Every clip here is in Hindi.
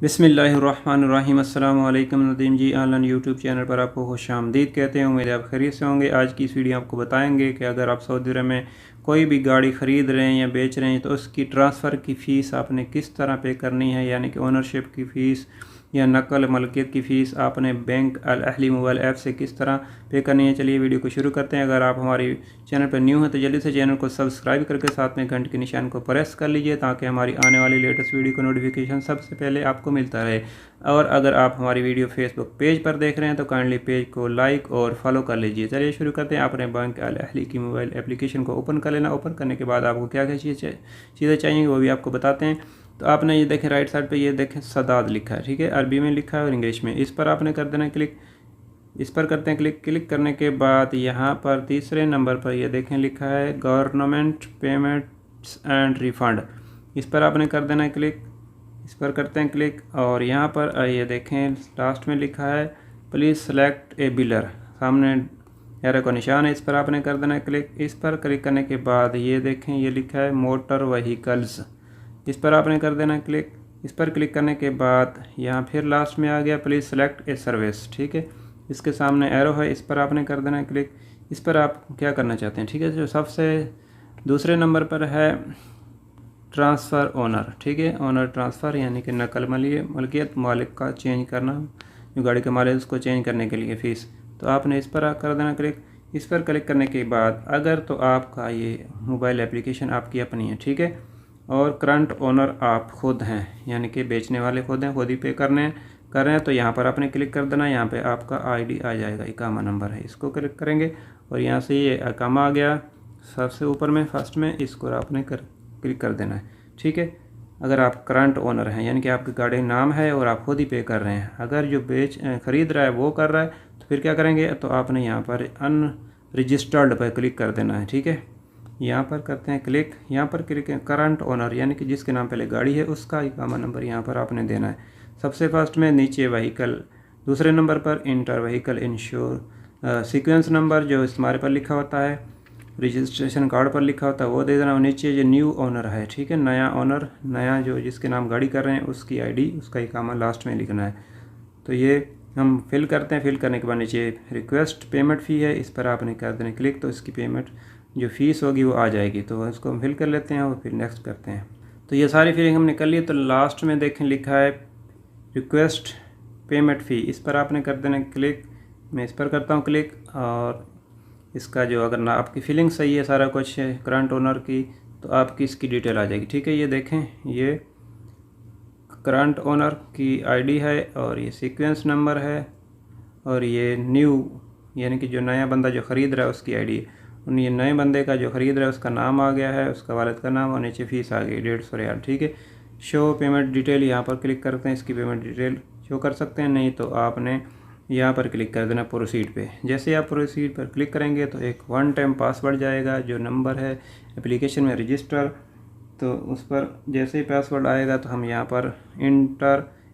बिस्मिल्लाहिर्रहमानिर्रहीम। अस्सलामु अलैकुम नदीम जी ऑनलाइन यूट्यूब चैनल पर आपको खुशामदीद कहते हैं। उम्मीद है आप खैरियत से होंगे। आज की इस वीडियो आपको बताएंगे कि अगर आप सऊदी अरब में कोई भी गाड़ी ख़रीद रहे हैं या बेच रहे हैं तो उसकी ट्रांसफ़र की फ़ीस आपने किस तरह पे करनी है, यानी कि ओनरशिप की फ़ीस या नकल मलकियत की फ़ीस आपने bank Al Ahli mobile app से किस तरह पे करनी है। चलिए वीडियो को शुरू करते हैं। अगर आप हमारी चैनल पर न्यू हैं तो जल्दी से चैनल को सब्सक्राइब करके साथ में घंटे के निशान को प्रेस कर लीजिए ताकि हमारी आने वाली लेटेस्ट वीडियो का नोटिफिकेशन सबसे पहले आपको मिलता रहे। और अगर आप हमारी वीडियो फेसबुक पेज पर देख रहे हैं तो काइंडली पेज को लाइक और फॉलो कर लीजिए। चलिए शुरू करते हैं। आपने बैंक अल अहली की मोबाइल एप्लीकेशन को ओपन कर लेना। ओपन करने के बाद आपको क्या क्या चीज़ें चाहिए वो भी आपको बताते हैं। तो आपने ये देखें राइट साइड पे ये देखें सदाद लिखा है, ठीक है, अरबी में लिखा है और इंग्लिश में। इस पर आपने कर देना क्लिक। इस पर करते हैं क्लिक। क्लिक करने के बाद यहाँ पर तीसरे नंबर पर ये देखें लिखा है गवर्नमेंट पेमेंट्स एंड रिफंड। इस पर आपने कर देना है क्लिक। इस पर करते हैं क्लिक और यहाँ पर ये देखें लास्ट में लिखा है प्लीज़ सेलेक्ट ए बिलर, सामने एरो का निशान है, इस पर आपने कर देना है क्लिक। इस पर क्लिक करने के बाद ये देखें ये लिखा है मोटर व्हीकल्स, इस पर आपने कर देना है क्लिक। इस पर क्लिक करने के बाद यहाँ फिर लास्ट में आ गया प्लीज़ सेलेक्ट ए सर्विस, ठीक है, इसके सामने एरो है, इस पर आपने कर देना है क्लिक। इस पर आप क्या करना चाहते हैं, ठीक है। जो सबसे दूसरे नंबर पर है ट्रांसफ़र ओनर, ठीक है, ओनर ट्रांसफ़र यानी कि नकल मलकियत मालिक का चेंज करना, जो गाड़ी का मालिक है उसको चेंज करने के लिए फ़ीस, तो आपने इस पर कर देना क्लिक। इस पर क्लिक करने के बाद अगर तो आपका ये मोबाइल एप्लीकेशन आपकी अपनी है, ठीक है, और करंट ओनर आप खुद हैं, यानी कि बेचने वाले खुद हैं, खुद ही पे कर रहे हैं तो यहाँ पर आपने क्लिक कर देना। यहाँ पे आपका आईडी आ जाएगा, इकामा नंबर है, इसको क्लिक करेंगे और यहाँ से ये इकामा आ गया सबसे ऊपर में फर्स्ट में, इसको आपने क्लिक कर देना है, ठीक है। अगर आप करंट ओनर हैं यानी कि आपकी गाड़ी नाम है और आप खुद ही पे कर रहे हैं। अगर जो ख़रीद रहा है वो कर रहा है तो फिर क्या करेंगे, तो आपने यहाँ पर अनरजिस्टर्ड पर क्लिक कर देना है, ठीक है। यहाँ पर करते हैं क्लिक। यहाँ पर क्लिक करंट ओनर यानी कि जिसके नाम पहले गाड़ी है उसका इकामा नंबर यहाँ पर आपने देना है। सबसे फर्स्ट में नीचे व्हीकल, दूसरे नंबर पर inter vehicle ensure sequence number जो इस्तेमाल पर लिखा होता है, रजिस्ट्रेशन कार्ड पर लिखा होता है वो दे देना। और नीचे जो न्यू ओनर है, ठीक है, नया ओनर, नया जो जिसके नाम गाड़ी कर रहे हैं उसकी आईडी, उसका इकामा लास्ट में लिखना है। तो ये हम फिल करते हैं। फिल करने के बाद नीचे रिक्वेस्ट पेमेंट फ़ी है, इस पर आपने कर देना क्लिक, तो इसकी पेमेंट जो फ़ीस होगी वो आ जाएगी। तो इसको हम फिल कर लेते हैं और फिर नेक्स्ट करते हैं। तो ये सारी फिलिंग हमने कर ली। तो लास्ट में देखें लिखा है रिक्वेस्ट पेमेंट फ़ी, इस पर आपने कर देना क्लिक। मैं इस पर करता हूँ क्लिक और इसका जो अगर ना आपकी फिलिंग सही है, सारा कुछ है करंट ओनर की, तो आपकी इसकी डिटेल आ जाएगी, ठीक है। ये देखें ये करंट ओनर की आईडी है और ये सीक्वेंस नंबर है और ये न्यू यानी कि जो नया बंदा जो ख़रीद रहा है उसकी आईडी है। ये नए बंदे का जो ख़रीद रहा है उसका नाम आ गया है, उसका वालिद का नाम और नीचे फ़ीस आ गई 150 रियाल, ठीक है। शो पेमेंट डिटेल यहाँ पर क्लिक करते हैं, इसकी पेमेंट डिटेल शो कर सकते हैं, नहीं तो आपने यहाँ पर क्लिक कर देना प्रोसीड पे। जैसे आप प्रोसीड पर क्लिक करेंगे तो एक वन टाइम पासवर्ड जाएगा, जो नंबर है एप्लीकेशन में रजिस्टर, तो उस पर जैसे ही पासवर्ड आएगा तो हम यहाँ पर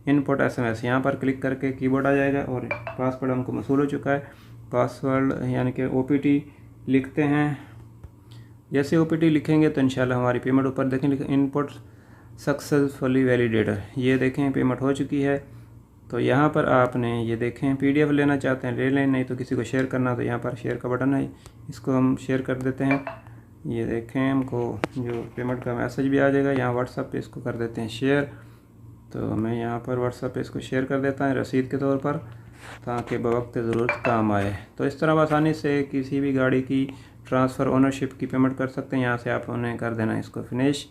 इनपुट SMS यहाँ पर क्लिक करके कीबोर्ड आ जाएगा और पासवर्ड हमको मसूल हो चुका है। पासवर्ड यानी कि OPT लिखते हैं। जैसे OPT लिखेंगे तो इंशाल्लाह हमारी पेमेंट ऊपर देखें इनपुट सक्सेसफुली वैलिडेटेड, ये देखें पेमेंट हो चुकी है। तो यहाँ पर आपने ये देखें PDF लेना चाहते हैं ले लें, नहीं तो किसी को शेयर करना तो यहाँ पर शेयर का बटन है, इसको हम शेयर कर देते हैं। ये देखें हमको जो पेमेंट का मैसेज भी आ जाएगा, यहाँ WhatsApp पे इसको कर देते हैं शेयर। तो मैं यहाँ पर WhatsApp पे इसको शेयर कर देता हूँ रसीद के तौर पर, ताकि बवक्त ज़रूरत काम आए। तो इस तरह आसानी से किसी भी गाड़ी की ट्रांसफ़र ओनरशिप की पेमेंट कर सकते हैं। यहाँ से आप उन्हें कर देना इसको फिनिश।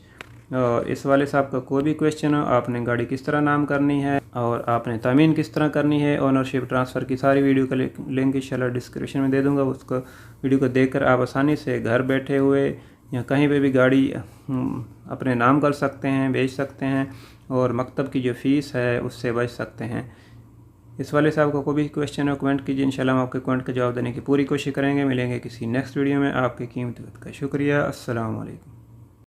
और इस वाले से आपका कोई भी क्वेश्चन हो, आपने गाड़ी किस तरह नाम करनी है और आपने तामीन किस तरह करनी है, ओनरशिप ट्रांसफ़र की सारी वीडियो का लिंक इंशाल्लाह डिस्क्रिप्शन में दे दूँगा। उसको वीडियो को देखकर आप आसानी से घर बैठे हुए या कहीं पे भी गाड़ी अपने नाम कर सकते हैं, बेच सकते हैं और मकतब की जो फ़ीस है उससे बच सकते हैं। इस वाले से आपको कोई भी क्वेश्चन हो कमेंट कीजिए, इंशाल्लाह हम आपके कमेंट का जवाब देने की पूरी कोशिश करेंगे। मिलेंगे किसी नेक्स्ट वीडियो में। आपके कीमती वक्त का शुक्रिया। अस्सलाम वालेकुम।